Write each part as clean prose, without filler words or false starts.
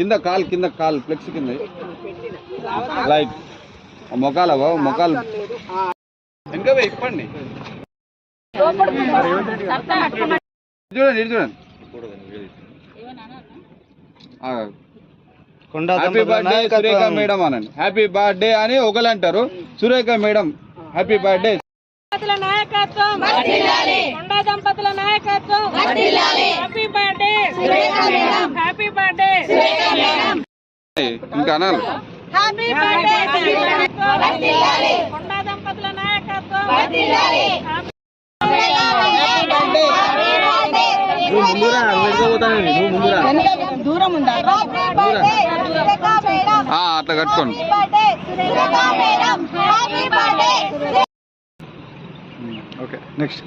కింద call flex కింద light మొక్కలు ఇంకా ఇప్పండి చూడండి హ్యాపీ బర్త్డే సురేఖ మేడం అనండి. హ్యాపీ బర్త్డే అని ఒకళ్ళు అంటారు. Surekha madam happy birthday. నాయకత్వం కొండా దంపతుల నాయకత్వం హ్యాపీ బర్త్డే హ్యాపీ బర్త్డే ఇంకా అనాలి. హ్యాపీ బర్త్డే కొండా దంపతుల నాయకత్వం దూరం ఉందా అట్లా కట్టుకోండి. ఓకే నెక్స్ట్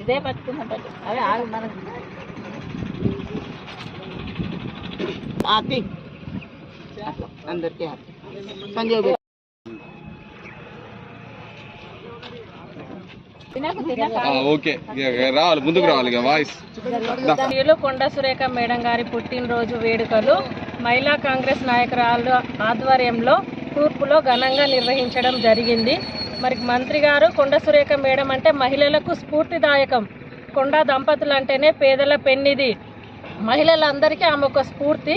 ఇదే పట్టుకున్నట్టు అదే మనకి హ్యాపీ అందరికీ హ్యాపీ సంజయ్ ఓకే రావాలి ముందుకు రావాలి వాయిస్. కొండా సురేఖ మేడం గారి పుట్టినరోజు వేడుకలు మహిళా కాంగ్రెస్ నాయకురాలు ఆధ్వర్యంలో తూర్పులో ఘనంగా నిర్వహించడం జరిగింది. మరి మంత్రి గారు కొండా సురేఖ మేడం అంటే మహిళలకు స్ఫూర్తిదాయకం. కొండా దంపతులు అంటేనే పేదల పెన్నిది. మహిళలందరికీ ఆమె ఒక స్ఫూర్తి.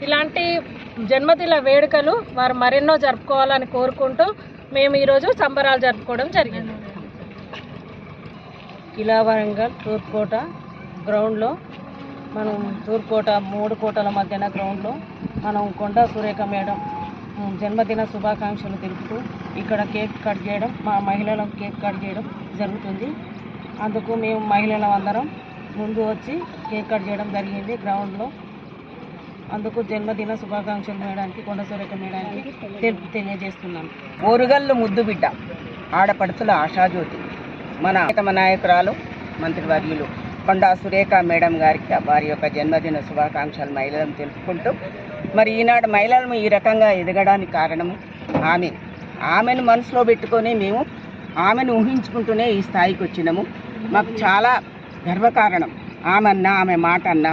ఇలాంటి జన్మదిన వేడుకలు వారు మరెన్నో జరుపుకోవాలని కోరుకుంటూ మేము ఈరోజు సంబరాలు జరుపుకోవడం జరిగింది. కిలా వరంగల్ తూర్పుకోట గ్రౌండ్లో మనం తూర్పుకోట 3 కోటల మధ్యన గ్రౌండ్లో మనం కొండా సురేఖ మేడం జన్మదిన శుభాకాంక్షలు తెలుపుతూ ఇక్కడ కేక్ కట్ చేయడం, మా మహిళలకు కేక్ కట్ చేయడం జరుగుతుంది. అందుకు మేము మహిళలం అందరం ముందు వచ్చి కేక్ కట్ చేయడం జరిగింది గ్రౌండ్లో. అందుకు జన్మదిన శుభాకాంక్షలు మేడానికి కొండా సురేఖ మేడానికి తెలియజేస్తున్నాను. ఓరుగల్లు ముద్దు బిడ్డ ఆడపడుతుల ఆశాజ్యోతి మన నాయకురాలు మంత్రివర్యులు కొండా సురేఖ మేడం గారికి వారి యొక్క జన్మదిన శుభాకాంక్షలు మహిళలను తెలుపుకుంటూ, మరి ఈనాడు మహిళలను ఈ రకంగా ఎదగడానికి కారణము ఆమెను మనసులో పెట్టుకొని మేము ఆమెను ఊహించుకుంటూనే ఈ స్థాయికి వచ్చినాము. మాకు చాలా గర్వకారణం. ఆమె మాట అన్నా,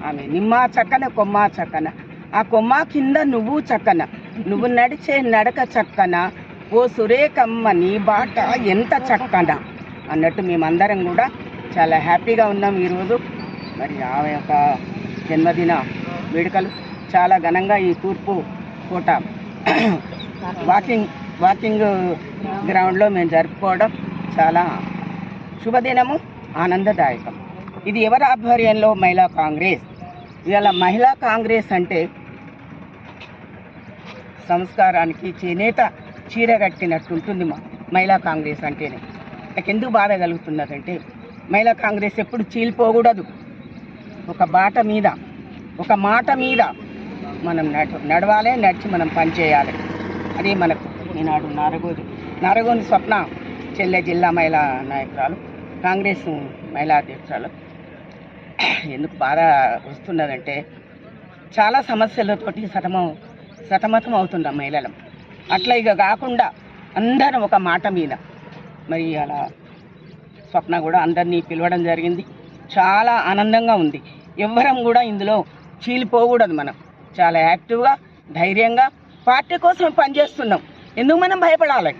ఆమె నిమ్మ చక్కన కొమ్మ చక్కన, ఆ కొమ్మ కింద నువ్వు చక్కన, నువ్వు నడిచే నడక చక్కన, ఓ సురేఖమ్మ నీ బాట ఎంత చక్కన అన్నట్టు మేమందరం కూడా చాలా హ్యాపీగా ఉన్నాం ఈరోజు. మరి ఆమె యొక్క జన్మదిన వేడుకలు చాలా ఘనంగా ఈ తూర్పు కోట వాకింగ్ గ్రౌండ్లో మేము జరుపుకోవడం చాలా శుభదినము, ఆనందదాయకం. ఇది ఎవరి ఆధ్వర్యంలో? మహిళా కాంగ్రెస్. ఇవాళ మహిళా కాంగ్రెస్ అంటే సంస్కారానికి చేనేత చీర కట్టినట్టు ఉంటుంది. మహిళా కాంగ్రెస్ అంటేనే నాకు ఎందుకు బాధ కలుగుతున్నదంటే, మహిళా కాంగ్రెస్ ఎప్పుడు చీలిపోకూడదు. ఒక బాట మీద, ఒక మాట మీద మనం నడవాలి, నడిచి మనం పనిచేయాలి. అదే మనకు ఈనాడు నారగోని స్వప్న చెల్లె జిల్లా మహిళా నాయకురాలు, కాంగ్రెస్ మహిళా అధ్యక్షురాలు. ఎందుకు బాధ వస్తున్నదంటే, చాలా సమస్యలతోటి సతమతం అవుతున్నాం మహిళలు. అట్లా ఇక కాకుండా అందరం ఒక మాట మీద, మరి అలా స్వప్న కూడా అందరినీ పిలవడం జరిగింది. చాలా ఆనందంగా ఉంది. ఎవ్వరం కూడా ఇందులో చీలిపోకూడదు. మనం చాలా యాక్టివ్గా, ధైర్యంగా పార్టీ కోసం పనిచేస్తున్నాం. ఎందుకు మనం భయపడాలి?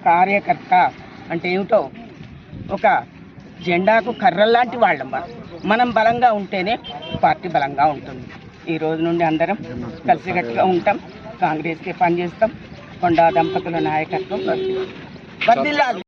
కార్యకర్త అంటే ఏమిటో, ఒక జెండాకు కర్రల్లాంటి వాళ్ళం. మనం బలంగా ఉంటేనే పార్టీ బలంగా ఉంటుంది. ఈ రోజు నుండి అందరం కలిసికట్టుగా ఉంటాం, కాంగ్రెస్కి పనిచేస్తాం. కొండా దంపతుల నాయకత్వం వర్ధిల్లాలి.